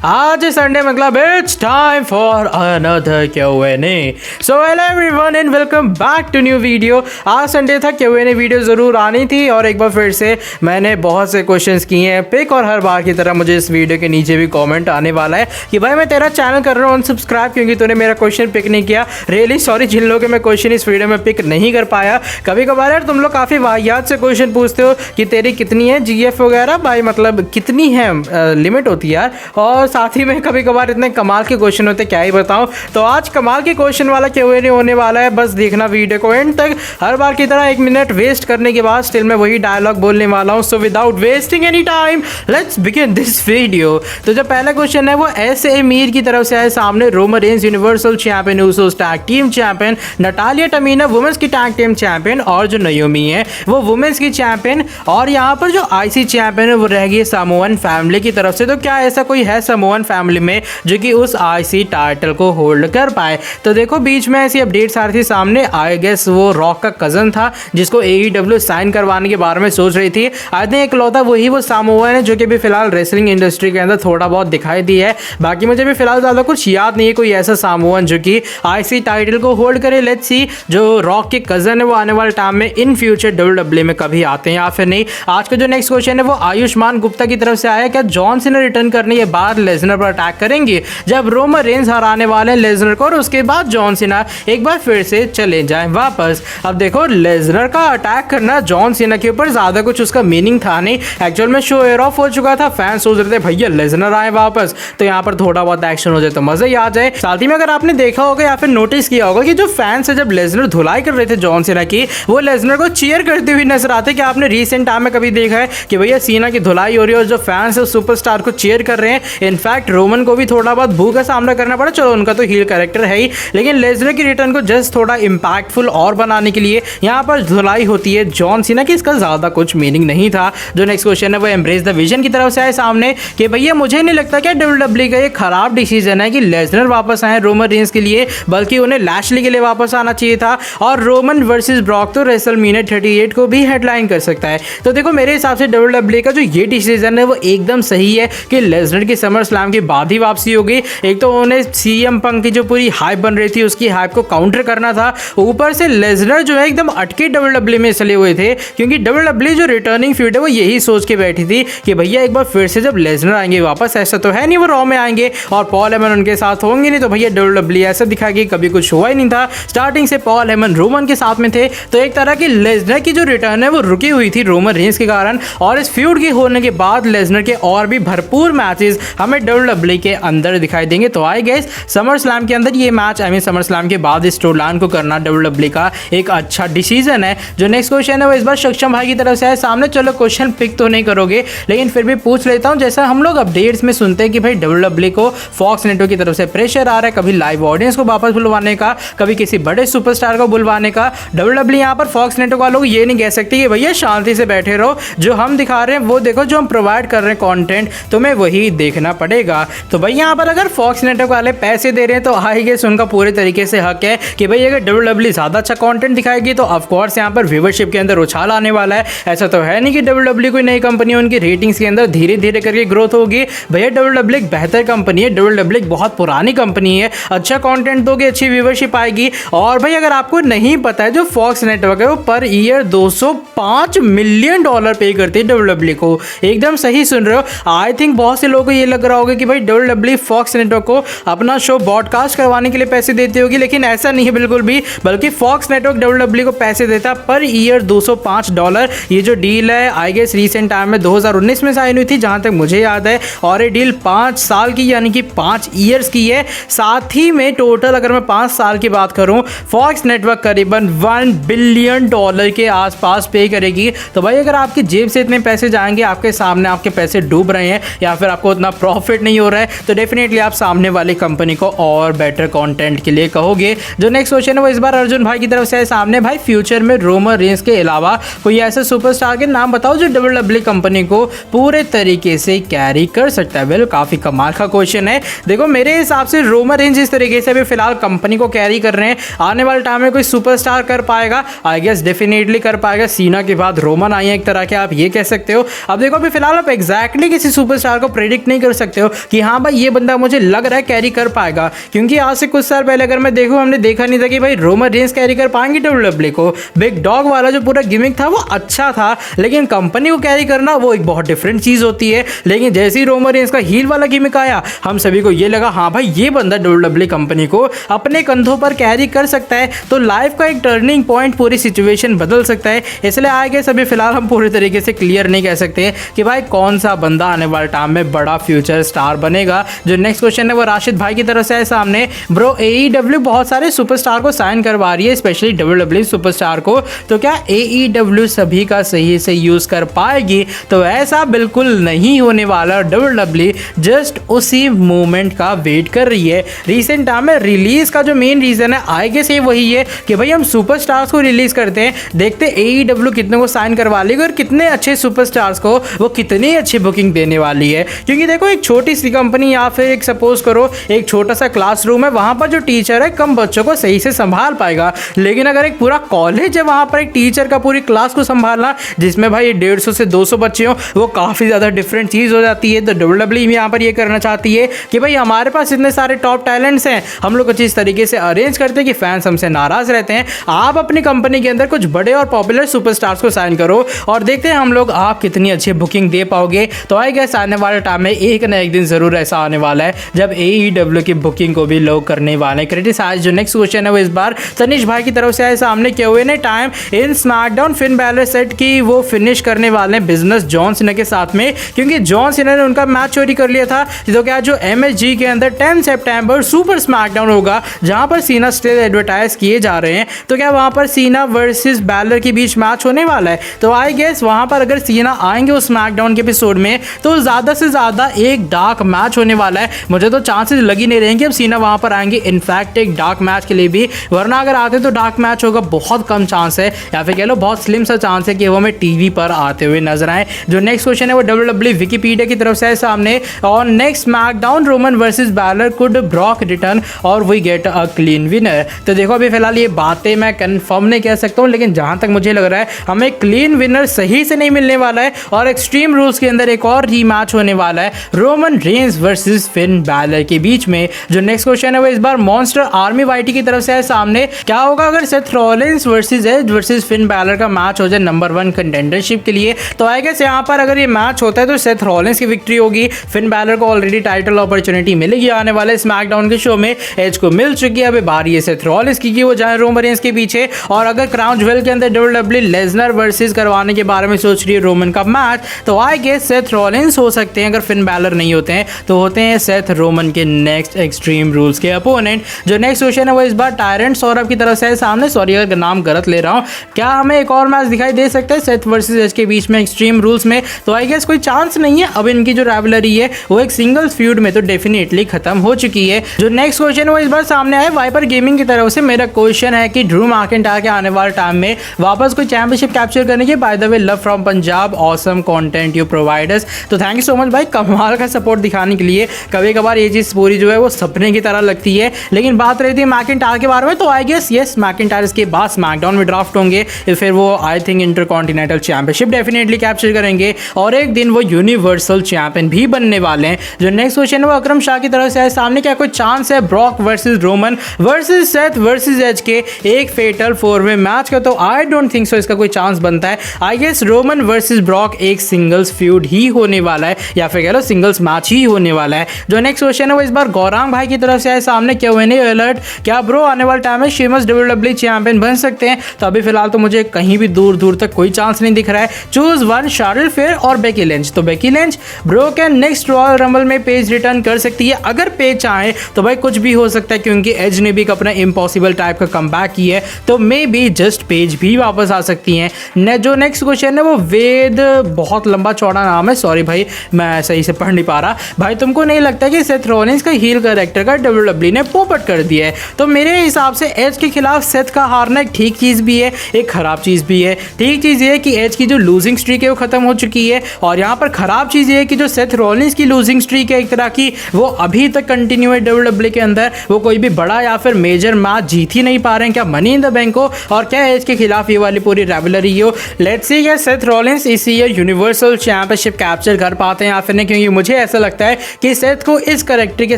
आज संडे मतलब it's time for another Q&A। So hello everyone and welcome back to new video. आज Sunday था, Q&A video ज़रूर आनी थी और एक बार फिर से मैंने बहुत से क्वेश्चंस किए हैं पिक, और हर बार की तरह मुझे इस वीडियो के नीचे भी कमेंट आने वाला है कि भाई मैं तेरा चैनल कर रहा हूँ अनसब्सक्राइब क्योंकि तूने मेरा क्वेश्चन पिक नहीं किया। रियली सॉरी जिन लोगों के मैं क्वेश्चन इस वीडियो में पिक नहीं कर पाया। कभी कभार यार तुम लोग काफ़ी वाहियात से क्वेश्चन पूछते हो कि तेरी कितनी है GF वगैरह, भाई मतलब कितनी है लिमिट होती है यार, और साथ ही में कभी कभार इतने कमाल के क्वेश्चन होते क्या ही बताऊं। तो आज कमाल के क्वेश्चन वाला Q&A होने वाला है, बस देखना वीडियो को एंड तक। हर बार की तरह 1 मिनट वेस्ट करने के बाद स्टिल मैं वही डायलॉग बोलने वाला हूं। So without wasting any time let's begin this video. तो जो पहला क्वेश्चन है वो एस.ए. मीर की तरफ से है सामने। Roman Reigns universal champion, Usos tag team champion, Natalya Tamina women's की टैग टीम चैंपियन, और जो नाओमी है वो वुमेन्स की चैंपियन। और यहाँ पर जो IC चैंपियन है वो रह गई सामोअन फैमिली की तरफ से। तो क्या ऐसा कोई है सामोअन फैमिली में जो कि उस IC टाइटल को होल्ड कर पाए? तो देखो बीच में ऐसी अपडेट्स आ रही थी सामने। आई गेस वो रॉक का कजन था जिसको AEW साइन करवाने के बारे में सोच रही थी। आई थिंक इकलौता वही वो सामोअन है जो कि भी फिलहाल रेसलिंग इंडस्ट्री के अंदर थोड़ा बहुत दिखाई दी है। बाकी मुझे भी फिलहाल ज़्यादा कुछ याद नहीं है कोई ऐसा सामोअन जो कि IC टाइटल को होल्ड करे। लेट्स सी जो रॉक के कजन है वो आने वाले टाइम में इन फ्यूचर WWE में कभी आते हैं या फिर नहीं। आज का जो नेक्स्ट क्वेश्चन है वो आयुष्मान गुप्ता की तरफ से आया। क्या जॉन सीना रिटर्न करने के बाद लेजनर पर अटैक करेंगे जब रोमन रेंज हराने वाले हैं लेजनर को, और उसके बाद जॉन सीना एक बार फिर से चले जाएं वापस? अब देखो लेजनर का अटैक करना जॉन सीना के ऊपर ज्यादा कुछ उसका मीनिंग था नहीं। एक्चुअल में शो एयर ऑफ हो चुका था, फैंस सोच रहे थे भैया लेजनर आए वापस तो यहाँ पर थोड़ा बहुत एक्शन हो जाए तो मजा ही आ जाए। साथ ही में अगर आपने देखा होगा या फिर नोटिस किया होगा कि जो फैंस है जब लेजनर धुलाई कर रहे थे जॉन सीना की, वो लेजनर को चीयर करते हुए नजर आते। कि आपने रिसेंट टाइम में कभी देखा है कि भैया सीना की धुलाई हो रही है और जो फैंस है सुपरस्टार को चीयर कर रहे हैं? इनफैक्ट रोमन को भी थोड़ा बहुत भू का सामना करना पड़ा, चलो उनका तो हील कैरेक्टर है ही, लेकिन लेजनर की रिटर्न को जस्ट थोड़ा इंपैक्टफुल और बनाने के लिए यहाँ पर धुलाई होती है जॉन सीना की। इसका ज्यादा कुछ मीनिंग नहीं था। जो नेक्स्ट क्वेश्चन है वो एम्ब्रेस द विजन की तरफ से आए सामने कि भैया मुझे नहीं लगता क्या WWE का ये खराब डिसीजन है कि लेजनर वापस आए रोमन रेंज के लिए, बल्कि उन्हें लैशली के लिए वापस आना चाहिए था। और रोमन वर्सेस ब्रॉक तो रेसलमेनिया 38 को भी हेडलाइन कर सकता है। तो देखो मेरे हिसाब से WWE का जो ये डिसीजन है वो एकदम सही है कि लेजनर की समर स्लैम के बाद ही वापसी होगी। एक तो उन्हें CM पंक की जो पूरी हाइप बन रही थी उसकी हाइप को काउंटर करना था, ऊपर से लेजनर जो है एकदम अटके WWE में चले हुए थे क्योंकि WWE जो रिटर्निंग फीड है वो यही सोच के बैठी थी कि भैया एक बार फिर से जब लेजनर आएंगे वापस, ऐसा तो है नहीं वो रॉ में आएंगे और पॉल हेमन उनके साथ होंगे नहीं, तो भैया WWE ऐसा दिखाएगी कभी कुछ हुआ ही नहीं था। स्टार्टिंग से पॉल हेमन रोमन के साथ में थे, तो एक तरह की लेजनर की जो रिटर्न है वो रुकी हुई थी रोमन रेंज के कारण। और इस फ्यूड के होने के बाद लेजनर के और भी भरपूर मैचेस हमें WWE के अंदर दिखाई देंगे। तो आई गेस समर स्लैम के अंदर ये match, I mean summer slam के बाद इस स्टोरी लाइन को करना WWE का एक अच्छा डिसीजन है। जो नेक्स्ट क्वेश्चन है वो इस बार सक्षम भाई की तरफ से है सामने। चलो क्वेश्चन पिक तो नहीं करोगे लेकिन फिर भी पूछ लेता हूं। जैसा हम लोग अपडेट्स में सुनते हैं कि भाई WWE को फॉक्स नेटवर्क की तरफ से प्रेशर आ रहा है, कभी लाइव ऑडियंस को वापस बुलवाने का, कभी किसी बड़े सुपरस्टार को बुलवाने का। WWE यहाँ पर फॉक्स नेटवर्क वालों को ये नहीं कह सकती कि भैया शांति से बैठे रहो, जो हम दिखा रहे हैं वो देखो, जो हम प्रोवाइड कर रहे हैं कंटेंट तुम्हें वही देखना पड़ेगा। तो भाई यहाँ पर अगर फॉक्स नेटवर्क वाले पैसे दे रहे हैं तो आई गेस उनका पूरे तरीके से हक है कि भाई अगर WWE ज्यादा अच्छा कंटेंट दिखाएगी तो ऑफ कोर्स यहाँ पर व्यूवरशिप के अंदर उछाल आने वाला है। ऐसा तो है नहीं कि WWE कोई नई कंपनी है, उनकी रेटिंग्स के अंदर धीरे धीरे करके ग्रोथ होगी। भैया WWE एक बेहतर कंपनी है, WWE एक बहुत पुरानी कंपनी है, अच्छा कंटेंट दोगे अच्छी व्यूवरशिप आएगी। और भाई अगर आपको नहीं पता है जो फॉक्स नेटवर्क है वो पर ईयर $205 मिलियन पे करती है WWE को। एकदम सही सुन रहे हो। आई थिंक बहुत से लोगों को ये लग रहा होगा कि भाई WWE फॉक्स नेटवर्क को अपना शो ब्रॉडकास्ट करवाने के लिए पैसे देती होगी, लेकिन ऐसा नहीं है बिल्कुल भी, बल्कि फॉक्स नेटवर्क WWE को पैसे देता है पर ईयर $205। ये जो डील है आई गेस रिसेंट टाइम में 2019 में साइन हुई थी जहां तक मुझे याद है, और ये डील 5 साल की यानी कि 5 ईयर्स की है। साथ ही में टोटल अगर मैं 5 साल की बात करूं फॉक्स नेटवर्क करीबन $1 बिलियन के आसपास पे करेगी। तो भाई अगर आपकी जेब से इतने पैसे जाएंगे, आपके सामने आपके पैसे डूब रहे हैं या फिर आपको उतना प्रॉफिट नहीं हो रहा है, तो डेफिनेटली आप सामने वाली कंपनी को और बेटर कंटेंट के लिए कहोगे। जो नेक्स्ट क्वेश्चन है वो इस बार अर्जुन भाई की तरफ से है सामने। भाई फ्यूचर में रोमन रेंज के अलावा कोई ऐसे सुपरस्टार के नाम बताओ जो WWE कंपनी को पूरे तरीके से कैरी कर सकता है। वेल काफी कमाल का क्वेश्चन है। देखो मेरे हिसाब से रोमन रेंज जिस तरीके से अभी फिलहाल कंपनी को कैरी कर रहे हैं, आने वाले टाइम में कोई सुपरस्टार कर पाएगा? आई गेस डेफिनेटली कर पाएगा। सीना के बाद रोमन आई है एक तरह के, आप ये कह सकते हो। अब देखो अभी फिलहाल आप एग्जैक्टली किसी सुपरस्टार को प्रेडिक्ट नहीं कर सकते सकते हो कि हाँ भाई ये बंदा मुझे लग रहा है कैरी कर पाएगा, क्योंकि आज से कुछ साल पहले अगर मैं देखूँ हमने देखा नहीं था कि भाई रोमन रेंज कैरी कर पाएंगे डब्ल्यूडब्ल्यू को। बिग डॉग वाला जो पूरा गिमिक था वो अच्छा था, लेकिन कंपनी को कैरी करना वो एक बहुत डिफरेंट चीज होती है। लेकिन जैसे ही रोमन रेंज का हील वाला गिमिक आया हम सभी को ये लगा हाँ भाई ये बंदा डब्ल्यूडब्ल्यू कंपनी को अपने कंधों पर कैरी कर सकता है, तो लाइफ का एक टर्निंग पॉइंट पूरी सिचुएशन बदल सकता है। इसलिए आगे सभी फिलहाल हम पूरी तरीके से क्लियर नहीं कह सकते कि भाई कौन सा बंदा आने वाले टाइम में बड़ा फ्यूचर स्टार बनेगा। जो नेक्स्ट क्वेश्चन है वो राशिद भाई की तरफ से है सामने। ब्रो AEW बहुत सारे सुपरस्टार को साइन करवा रही है, स्पेशली डब्ल्यूडब्ल्यू सुपरस्टार को, तो क्या AEW सभी का सही से यूज कर पाएगी? तो ऐसा बिल्कुल नहीं होने वाला। डब्ल्यूडब्ल्यू जस्ट उसी मूवमेंट का वेट कर रही है। रिसेंट टाइम में रिलीज का जो मेन रीजन है आगे से वही है कि भाई हम सुपरस्टार्स को रिलीज करते हैं, देखते AEW कितने को साइन करवा लेगी और कितने अच्छे सुपरस्टार्स को वो कितनी अच्छी बुकिंग देने वाली है। क्योंकि देखो एक छोटी सी कंपनी या फिर एक सपोज करो एक छोटा सा क्लासरूम है, वहां पर जो टीचर है कम बच्चों को सही से संभाल पाएगा, लेकिन अगर एक पूरा कॉलेज है वहां पर एक टीचर का पूरी क्लास को संभालना जिसमें भाई 150 से 200 बच्चे हो, वो काफी ज्यादा डिफरेंट चीज हो जाती है। तो डब्ल्यूडब्ल्यू यहाँ पर ये करना चाहती है कि भाई हमारे पास इतने सारे टॉप टैलेंट्स हैं, हम लोग कुछ इस तरीके से अरेंज करते हैं कि फैंस हमसे नाराज रहते हैं, आप अपनी कंपनी के अंदर कुछ बड़े और पॉपुलर सुपरस्टार्स को साइन करो और देखते हैं हम लोग आप कितनी अच्छी बुकिंग दे पाओगे। तो आई गेस आने वाले टाइम में एक ना एक दिन जरूर ऐसा आने वाला है जब AEW की बुकिंग को भी लोग करने वाले हैं क्रिटिसाइज। जो नेक्स्ट क्वेश्चन है वो इस बार तनिष भाई की तरफ से आए सामने। क्यों ने time in SmackDown Finn Balor set की वो फिनिश करने वाले हैं बिजनेस जॉन सीना के साथ में, क्योंकि जॉन सीना ने उनका मैच चोरी कर लिया था। तो क्या जो MSG के अंदर 10 सितंबर सुपर स्मैकडाउन होगा जहां पर सीना स्टिल एडवर्टाइज किए जा रहे हैं, तो क्या वहां पर सीना वर्सेस बैलर के बीच मैच होने वाला है? तो आई गेस वहां पर अगर सीना आएंगे उस स्मैकडाउन के एपिसोड में तो ज्यादा से ज्यादा एक डार्क मैच होने वाला है। मुझे तो चांसेस लग ही नहीं रहे कि अब सीना वहां पर आएंगे इनफैक्ट एक डार्क मैच के लिए भी, वरना अगर आते तो डार्क मैच होगा बहुत कम चांस है, या फिर कह लो बहुत स्लिम सा चांस है कि वो हमें टीवी पर आते हुए नजर आए। जो नेक्स्ट क्वेश्चन है वो डब्ल्यूडब्ल्यू विकिपीडिया की तरफ से है सामने। और next SmackDown Roman versus Balor could Brock return और we get a clean winner. तो देखो अभी फिलहाल ये बातें मैं कंफर्म नहीं कह सकता हूँ, लेकिन जहां तक मुझे लग रहा है हमें क्लीन विनर सही से नहीं मिलने वाला है और एक्सट्रीम रूल्स के अंदर एक और रीमैच होने वाला है Roman Reigns versus Finn Balor के बीच में। जो नेक्स्ट क्वेश्चन है वो इस बार मॉन्स्टर आर्मी वाइटी की तरफ से है सामने। क्या होगा अगर Seth Rollins versus Edge versus Finn Balor का मैच हो जाए नंबर 1 कंटेंडरशिप के लिए? तो आई गेस यहाँ पर अगर ये मैच होता है तो सेथ रॉलिंस की विक्ट्री होगी। फिन बैलर को ऑलरेडी टाइटल अपॉर्चुनिटी मिलेगी आने वाले स्मैकडाउन के शो में, एज को मिल चुकी है, अभी बारी है सेथ रॉलिंस की कि वो जाए रोमन रेंज के पीछे। और अगर क्राउन ज्वेल के अंदर डब्ल्यूडब्ल्यू लेजनर वर्सेस करवाने के बारे में सोच रही है रोमन का मैच, तो आई गेस सेथ रॉलिंस हो सकते हैं। अगर फिन बैलर नहीं होते हैं तो होते हैं सेथ रोमन के नेक्स्ट एक्सट्रीम रूल्स के अपोनेंट। जो नेक्स्ट क्वेश्चन है वो इस बार टायरेंट सौरभ की तरफ से है सामने। सॉरी अगर नाम गलत ले रहा हूं। क्या हमें एक और मैच दिखाई दे सकता है सेथ वर्सेस एज के बीच में एक्सट्रीम रूल्स में? तो आई गेस कोई चांस नहीं है। अब इनकी जो राइवलरी है वो एक सिंगल फ्यूड में तो डेफिनेटली खत्म हो चुकी है। जो नेक्स्ट क्वेश्चन है वो इस बार सामने आया वाइपर गेमिंग की तरफ से। मेरा क्वेश्चन है कि ड्रू मैकिंटायर के आने वाले टाइम में वापस कोई चैंपियनशिप कैप्चर करने की? By the way love from Punjab, awesome content you providers. तो थैंक यू सो मच भाई कमाल का सपोर्ट दिखाने के लिए। कभी कभार ये चीज पूरी जो है वो सपने की तरह लगती है। लेकिन बात रही थी मैकिंटायर के बारे में, तो आई गेस यस मैकिंटायर के बाद स्मैकडाउन में ड्राफ्ट होंगे, फिर वो I think intercontinental championship definitely capture करेंगे और एक दिन वो यूनिवर्सल चैंपियन भी बनने वाले हैं। जो नेक्स्ट क्वेश्चन है वो अकरम शाह की तरफ से है सामने। क्या कोई चांस है Brock versus Roman versus Seth versus Edge के एक फेटल 4-वे मैच का? तो आई डोंट थिंक सो इसका कोई चांस बनता है। I guess Roman versus Brock एक सिंगल्स फ्यूड ही होने वाला है, या फिर कह लो सिंगल्स मैच ही होने वाला है। जो नेक्स्ट क्वेश्चन है वो इस बार गौरांग भाई की तरफ से है सामने। Q&A alert. क्या ब्रो आने वाले टाइम में शेमस डब्ल्यूडब्ल्यू चैंपियन बन सकते हैं? तो अभी फिलहाल तो मुझे कहीं भी दूर दूर तक कोई चांस नहीं दिख रहा है। चूज वन, शार्लेट फेयर और बेकी लिंच। तो बेकी लिंच ब्रो क्या नेक्स्ट रॉयल रंबल में पेज रिटर्न कर सकती है? अगर पेज चाहे तो भाई कुछ भी हो सकता है, क्योंकि एज ने भी अपना इम्पॉसिबल टाइप का कमबैक किया है, तो मे बी जस्ट पेज भी वापस आ सकती हैं। जो नेक्स्ट क्वेश्चन है वो वेद, बहुत लंबा चौड़ा नाम है, सॉरी भाई मैं सही से पढ़ नहीं पा रहा। भाई तुमको नहीं लगता कि सेथ रॉलिंस का हील कैरेक्टर का डब्ल्यूडब्ल्यू ने पोपट कर दिया है? तो मेरे हिसाब से एज के खिलाफ सेथ का हारना एक ठीक चीज भी है, एक खराब चीज भी है। ठीक चीज ये है कि एज की जो लूजिंग स्ट्रीक है वो खत्म हो चुकी है, और यहाँ पर खराब चीज ये है कि जो सेथ रॉलिंस की लूजिंग स्ट्रीक है एक तरह की, वो अभी तक कंटिन्यू है डब्ल्यूडब्ल्यू के अंदर। वो कोई भी बड़ा या फिर मेजर मैच जीत ही नहीं पा रहे हैं। क्या मनी इन द बैंक हो और क्या एज के खिलाफ ये वाली पूरी राइवलरी हो? लेट्स सी क्या सेथ रॉलिंस इस ईयर यूनिवर्सल चैंपियनशिप कैप्चर कर पाते हैं या फिर नहीं, क्योंकि मुझे ऐसा लगता है कि सेथ को इस कैरेक्टर के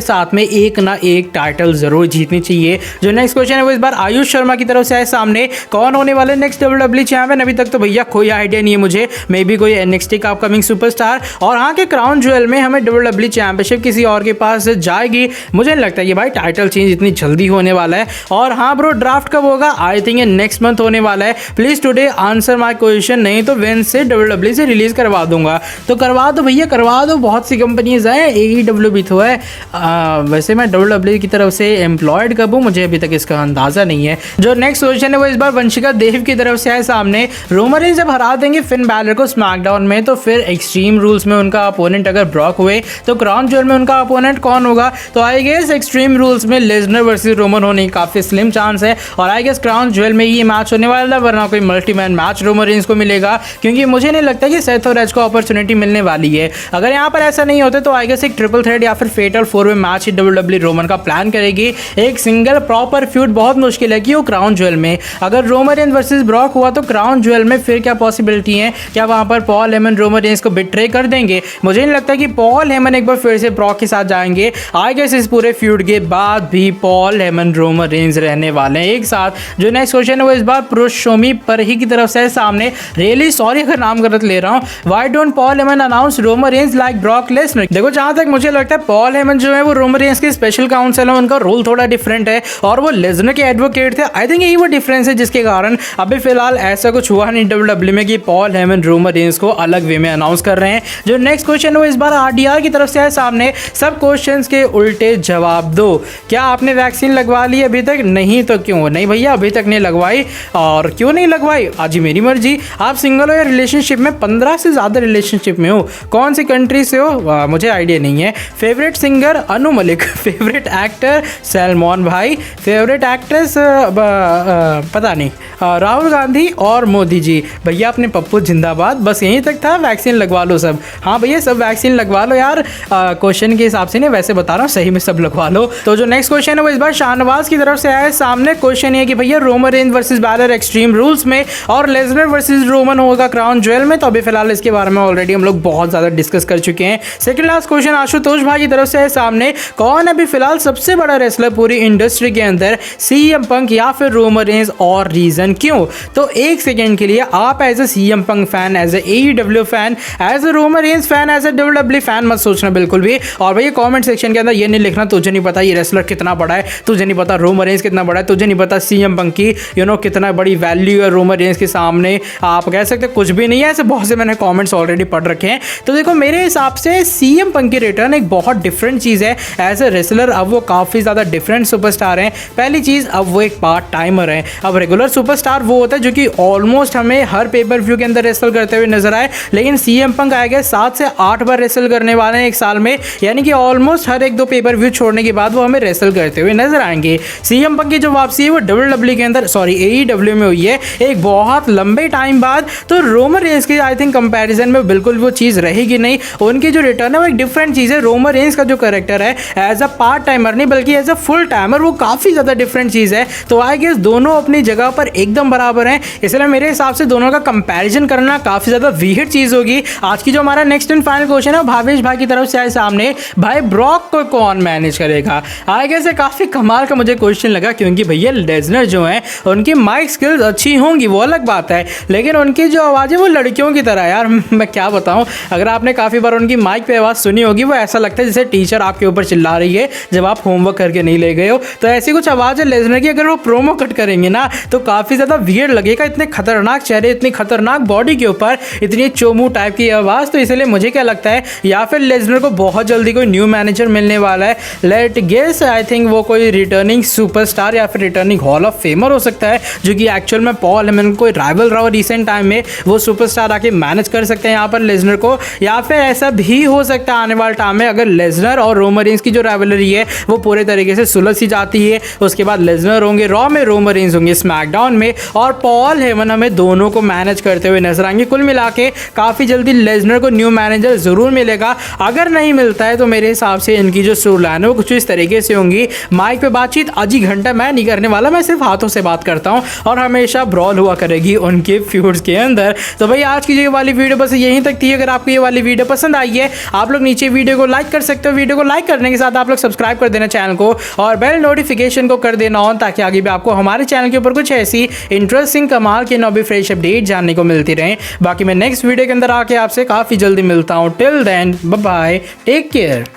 साथ में एक ना एक टाइटल जरूर जीतनी चाहिए। जो नेक्स्ट क्वेश्चन है वो इस बार आयुष शर्मा की तरफ से है सामने, कौन होने वाले नेक्स्ट WWE चैंपियन? अभी तक तो भैया कोई आइडिया नहीं है मुझे, मे बी कोई NXT का अपकमिंग सुपरस्टार। और हाँ के क्राउन ज्वेल में हमें WWE चैंपियनशिप किसी और के पास जाएगी। मुझे नहीं लगता कि भाई टाइटल चेंज इतनी जल्दी होने वाला है। और हाँ ब्रो, ड्राफ्ट कब होगा? आई थिंक ये नेक्स्ट मंथ होने वाला है। Please today answer my question, नहीं तो वेंसडे WWE से रिलीज करवा दूंगा। तो करवा दो भैया, करवा दो। बहुत सी कंपनीज हैं, AEW भी तो है। वैसे मैं WWE की तरफ से एम्प्लॉयड कब हूँ मुझे अभी तक इसका अंदाजा नहीं है। जो नेक्स्ट क्वेश्चन है वो इस बार वंशिका देव की तरफ से है सामने, रोमन रेंज जब हरा देंगे फिन बैलर को स्मैकडाउन में, तो फिर एक्सट्रीम रूल्स में उनका अपोनेंट अगर ब्रॉक हुए तो क्राउन ज्वेल में उनका अपोनेंट कौन होगा? तो आई गेस एक्सट्रीम रूल्स में लेसनर वर्सेस रोमन होने की काफी स्लिम चांस है। और आई गेस क्राउन ज्वेल में ही मैच होने वाला है, वरना कोई मल्टीमैन मैच रोमन रेंज को मिलेगा, क्योंकि मुझे नहीं लगता कि सेथ और एज को अपॉर्चुनिटी मिलने वाली है। अगर यहाँ पर ऐसा नहीं होता तो आई गेस एक ट्रिपल थ्रेड या फिर फेटल 4 वे मैच ही WWE रोमन का प्लान करेगी। एक सिंगल प्रॉपर फ्यूड बहुत मुश्किल है कि वो क्राउन ज्वेल में। अगर रोमन रेंज वर्सेस ब्रॉक हुआ तो क्राउन ज्वेल में फिर क्या पॉसिबिलिटी है? क्या वहां पर पॉल हेमन रोमन रेंज को बिट्रे कर देंगे? मुझे नहीं लगता कि पॉल हेमन एक बार फिर से ब्रॉक के साथ जाएंगे। आई गेस इस पूरे फ्यूड के बाद भी पॉल हेमन रोमन रेंज रहने वाले हैं एक साथ। जो नेक्स्ट क्वेश्चन है वो इस बार पुरुषोमी पर ही की तरफ से है सामने, रियली सॉरी अगर नाम गलत ले रहा हूँ। Why don't Paul Heyman announce Roman Reigns like Brock Lesnar? देखो जहां तक मुझे लगता है पॉल हेमन जो है वो रोमन रेंज के स्पेशल काउंसिल है, उनका रोल थोड़ा डिफरेंट है और वो लेसनर के एडवोकेट थे। आई थिंक यही वो डिफरेंस है जिसके कारण अभी फिलहाल ऐसा कुछ हुआ नहीं WWE में कि पॉल हेमन रोमन रेंज को अलग वे में अनाउंस कर रहे हैं। जो नेक्स्ट क्वेश्चन है वो इस बार RDR की तरफ से है सामने, सब क्वेश्चंस के उल्टे जवाब दो। क्या आपने वैक्सीन लगवा ली अभी तक? नहीं तो क्यों? नहीं भैया अभी तक नहीं लगवाई। और क्यों नहीं लगवाई? आज ही मेरी मर्जी। आप सिंगल हो या रिलेशनशिप में? 15 से ज्यादा रिलेशनशिप में हो। कौन सी कंट्री से हो? मुझे आइडिया नहीं है। Favourite singer? Anu Malik. Favourite actor? Salman भाई। Favourite actress? पता नहीं, राहुल गांधी और मोदी जी। भैया अपने पप्पू जिंदाबाद। बस यहीं तक था, वैक्सीन लगवा लो सब। हाँ भैया सब वैक्सीन लगवा लो यार, क्वेश्चन के हिसाब से नहीं, वैसे बता रहा हूँ, सही में सब लगवा लो। तो जो नेक्स्ट क्वेश्चन है वो इस बार शाहनवाज की तरफ से आया है सामने। क्वेश्चन ये कि भैया Roman Reigns versus Balor extreme rules में और लेसनर वर्सेस रोमन होगा क्राउन ज्वेल में। तो अभी फिलहाल इसके बारे में ऑलरेडी हम लोग बहुत ज्यादा डिस्कस कर चुके हैं। सेकंड लास्ट क्वेश्चन आशुतोष भाई की तरफ से है सामने, कौन अभी फिलहाल सबसे बड़ा रेसलर पूरी इंडस्ट्री के अंदर? CM पंक या फिर रोमन रेंज, और रीजन क्यों? तो एक सेकंड के लिए आप as a CM punk fan, as a AEW fan, as a Roman Reigns fan, as a WWE fan मत सोचना बिल्कुल भी। और भैया कमेंट सेक्शन के अंदर ये नहीं लिखना तुझे नहीं पता ये रेसलर कितना बड़ा है, तुझे नहीं पता रोमन रेंज कितना बड़ा है, तुझे नहीं पता CM पंक की कितना बड़ी वैल्यू है रोमन रेंज के सामने। आप कह सकते कुछ भी नहीं है, ऐसे बहुत से मैंने कमेंट्स ऑलरेडी पढ़ रखे हैं। तो देखो मेरे हिसाब से CM पंक की रिटर्न एक बहुत डिफरेंट चीज़ है एज ए रेसलर। अब वो काफ़ी ज़्यादा डिफरेंट सुपरस्टार हैं। पहली चीज़, अब वो एक पार्ट टाइमर है। अब रेगुलर सुपरस्टार वो होता है जो कि ऑलमोस्ट हमें हर पेपर व्यू के अंदर रेसल करते हुए नजर आए, लेकिन CM पंक आएगा 7 से 8 बार रेसल करने वाले हैं एक साल में, यानी कि ऑलमोस्ट हर एक 2 पेपर व्यू छोड़ने के बाद वो हमें रेसल करते हुए नजर आएंगे। CM पंक की जो वापसी है वो WWE के अंदर, सॉरी AEW में हुई है एक बहुत लंबे टाइम बाद। तो रोमन रेंज की आई थिंक कंपैरिजन में बिल्कुल वो चीज़ रहेगी नहीं। उनकी जो रिटर्न है वो एक डिफरेंट चीज़ है। रोमन रेंज का जो कैरेक्टर है एज अ पार्ट टाइमर नहीं बल्कि एज अ फुल टाइमर, वो काफ़ी ज़्यादा डिफरेंट चीज़ है। तो आई गेस दोनों अपनी जगह पर एकदम बराबर हैं, इसलिए मेरे हिसाब से दोनों का कंपैरिजन करना काफ़ी ज़्यादा वियर्ड चीज़ होगी। आज की जो हमारा नेक्स्ट एंड फाइनल क्वेश्चन है भावेश भाई की तरफ से आए सामने, भाई ब्रॉक को कौन मैनेज करेगा? आई गेस काफ़ी कमाल का मुझे क्वेश्चन लगा, क्योंकि भैया लेसनर जो है उनकी माइक स्किल्स अच्छी होंगी वो अलग बात है, लेकिन उनकी जो आवाज़ है वो लड़कियों की तरह यार, मैं क्या बताऊं। अगर आपने काफ़ी बार उनकी माइक पे आवाज़ सुनी होगी, वो ऐसा लगता है जैसे टीचर आपके ऊपर चिल्ला रही है जब आप होमवर्क करके नहीं ले गए हो। तो ऐसी कुछ आवाज़ है लेसनर की, अगर वो प्रोमो कट करेंगे ना तो काफ़ी ज़्यादा वियर्ड लगेगा। इतने खतरनाक चेहरे, इतनी खतरनाक बॉडी के ऊपर इतनी चोमू टाइप की आवाज़। तो इसलिए मुझे क्या लगता है, या फिर लेसनर को बहुत जल्दी कोई न्यू मैनेजर मिलने वाला है। लेट गेस, आई थिंक वो कोई रिटर्निंग सुपरस्टार या फिर रिटर्निंग हॉल ऑफ फेमर हो सकता है, जो कि एक्चुअल में पॉल हेमन कोई राइवल रहा हो रिसेंट टाइम में, वो सुपरस्टार आके मैनेज कर सकते हैं यहाँ पर लेसनर को। या फिर ऐसा भी हो सकता है आने वाले टाइम में अगर लेसनर और रोमन रेंज की जो राइवलरी है वो पूरे तरीके से सुलझ सी जाती है, उसके बाद लेसनर होंगे रॉ में, रोमन रेंज होंगे स्मैकडाउन में, और पॉल हेमन हमें दोनों को मैनेज करते हुए नजर आएंगे। कुल मिला के काफ़ी जल्दी लेसनर को न्यू मैनेजर जरूर मिलेगा। अगर नहीं मिलता है तो मेरे हिसाब से इनकी जो स्टोरी लाइन है वो कुछ इस तरीके से होंगी। माइक पे बातचीत आधी घंटा मैं नहीं करने वाला, मैं सिर्फ हाथों से बात करता हूँ और हमेशा ब्रॉल हुआ करेगी उनके फ्यूड्स के अंदर। तो भाई आज की ये वाली वीडियो बस यहीं तक थी। अगर आपको ये वाली वीडियो पसंद आई है, आप लोग नीचे वीडियो को लाइक कर सकते हो। वीडियो को लाइक करने के साथ आप लोग सब्सक्राइब कर देना चैनल को और बेल नोटिफिकेशन को कर देना ऑन, ताकि आगे भी आपको हमारे चैनल के ऊपर कुछ ऐसी इंटरेस्टिंग कमाल के नॉबी फ्रेश अपडेट जानने को मिलती रहे। बाकी मैं नेक्स्ट वीडियो के अंदर आके आपसे काफ़ी जल्दी मिलता हूँ। Till then bye bye, take care.